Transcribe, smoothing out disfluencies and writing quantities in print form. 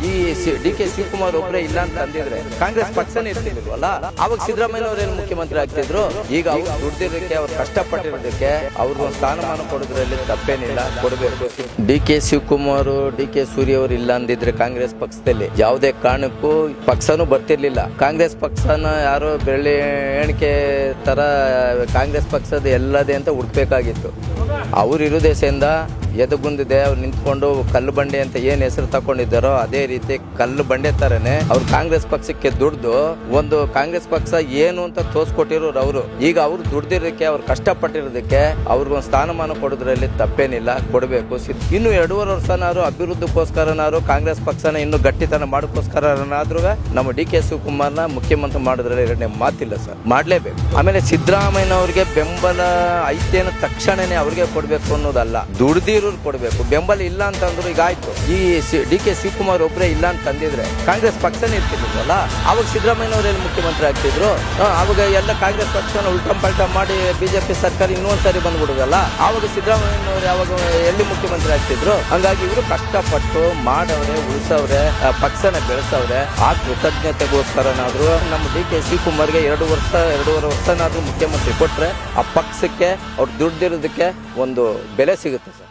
ಈ D K Shivakumar ಒಬ್ಬರೇ ಇಲ್ಲ ಅಂತ ಅಂದಿದ್ರೆ ಕಾಂಗ್ರೆಸ್ ಪಕ್ಷನೇ ಇರ್ತಿಲ್ವಲ್ಲ. ಅವಾಗ ಸಿದ್ದರಾಮಯ್ಯ ಅವರೇನು ಮುಖ್ಯಮಂತ್ರಿ ಆಗ್ತಿದ್ರು. ಈಗ ಅವ್ರು ದುಡ್ದಿರೋದಕ್ಕೆ, ಅವ್ರು ಕಷ್ಟಪಟ್ಟಿರೋದಕ್ಕೆ ಅವ್ರಿಗೊಂದು ಸ್ಥಾನಮಾನ ಕೊಡೋದ್ರಲ್ಲಿ ತಪ್ಪೇನಿಲ್ಲ, ಕೊಡಬೇಕು. D K Shivakumar, D K Surya ಅವರು ಇಲ್ಲ ಅಂದಿದ್ರೆ ಕಾಂಗ್ರೆಸ್ ಪಕ್ಷದಲ್ಲಿ ಯಾವುದೇ ಕಾರಣಕ್ಕೂ ಪಕ್ಷನೂ ಬರ್ತಿರ್ಲಿಲ್ಲ. ಕಾಂಗ್ರೆಸ್ ಪಕ್ಷನ ಯಾರೋ ಬೆಳ್ಳಿ ಎಣಿಕೆ ತರ ಕಾಂಗ್ರೆಸ್ ಪಕ್ಷದ ಎಲ್ಲದೇ ಅಂತ ಹುಡ್ಬೇಕಾಗಿತ್ತು. ಅವ್ರು ಇರೋ ದೇಶದಿಂದ ಎದಗುಂದಿದೆ. ಅವ್ರು ನಿಂತ್ಕೊಂಡು ಕಲ್ಲು ಬಂಡೆ ಅಂತ ಏನ್ ಹೆಸರು ತಕೊಂಡಿದ್ದಾರೋ ಅದೇ ರೀತಿ ಕಲ್ಲು ಬಂಡೆ ತರನೇ ಅವ್ರು ಕಾಂಗ್ರೆಸ್ ಪಕ್ಷಕ್ಕೆ ದುಡ್ದು ಒಂದು ಕಾಂಗ್ರೆಸ್ ಪಕ್ಷ ಏನು ಅಂತ ತೋರ್ಸ್ಕೊಟ್ಟಿರೋರು ಅವರು. ಈಗ ಅವ್ರು ದುಡ್ದಿರೋದಕ್ಕೆ, ಅವ್ರು ಕಷ್ಟಪಟ್ಟಿರೋದಕ್ಕೆ ಅವ್ರಿಗೊಂದು ಸ್ಥಾನಮಾನ ಕೊಡೋದ್ರಲ್ಲಿ ತಪ್ಪೇನಿಲ್ಲ, ಕೊಡಬೇಕು. ಇನ್ನು 2.5 ವರ್ಷನಾರು ಅಭಿವೃದ್ಧಿಗೋಸ್ಕರನಾರು ಕಾಂಗ್ರೆಸ್ ಪಕ್ಷನ ಇನ್ನು ಗಟ್ಟಿತನ ಮಾಡೋಕ್ಕೋಸ್ಕರನಾದ್ರೂ ನಮ್ಮ ಡಿ ಕೆ ಶಿವಕುಮಾರ್ನ ಮುಖ್ಯಮಂತ್ರಿ ಮಾಡೋದ್ರಲ್ಲಿ ಎರಡನೇ ಮಾತಿಲ್ಲ ಸರ್, ಮಾಡ್ಲೇಬೇಕು. ಆಮೇಲೆ ಸಿದ್ದರಾಮಯ್ಯನವ್ರಿಗೆ ಬೆಂಬಲ ಐತೇನ ತಕ್ಷಣನೇ ಅವ್ರಿಗೆ ಕೊಡ್ಬೇಕು ಅನ್ನೋದಲ್ಲ, ದುಡ್ದಿರೋರು ಕೊಡ್ಬೇಕು. ಬೆಂಬಲ ಇಲ್ಲ ಅಂತಂದ್ರು ಈಗ ಆಯ್ತು. ಈ ಡಿ ಕೆ ಶಿವಕುಮಾರ್ ಒಬ್ಬರೇ ಇಲ್ಲ ಅಂತ ಅಂದಿದ್ರೆ ಕಾಂಗ್ರೆಸ್ ಪಕ್ಷನೇ ಇರ್ತಿಲ್ವಲ್ಲ. ಅವಾಗ ಸಿದ್ದರಾಮಯ್ಯನವರೇನು ಮುಖ್ಯಮಂತ್ರಿ ಆಗ್ತಿದ್ರು. ಅವಾಗ ಎಲ್ಲ ಕಾಂಗ್ರೆಸ್ ಪಕ್ಷನ ಉಲ್ಟಂ ಪಲ್ಟಾ ಮಾಡಿ ಬಿಜೆಪಿ ಸರ್ಕಾರ ಇನ್ನೊಂದ್ಸರಿ ಬಂದ್ಬಿಡುದಲ್ಲ. ಆವಾಗ ಸಿದ್ದರಾಮಯ್ಯನವರು ಯಾವಾಗ ಎಲ್ಲಿ ಮುಖ್ಯಮಂತ್ರಿ ಆಗ್ತಿದ್ರು. ಹಂಗಾಗಿ ಇವರು ಕಷ್ಟಪಟ್ಟು ಮಾಡವ್ರೆ, ಉಳಿಸವ್ರೆ, ಪಕ್ಷನ ಬೆಳೆಸವ್ರೆ. ಆ ಕೃತಜ್ಞತೆಗೋಸ್ಕರನಾದ್ರು ನಮ್ಮ ಡಿ ಕೆ ಶಿವಕುಮಾರ್ಗೆ 2.5 ವರ್ಷನಾದ್ರೂ ಮುಖ್ಯಮಂತ್ರಿ ಕೊಟ್ರೆ ಆ ಪಕ್ಷಕ್ಕೆ ಅವ್ರು ದುಡ್ದಿರೋದಕ್ಕೆ ಒಂದು ಬೆಲೆ ಸಿಗುತ್ತೆ ಸರ್.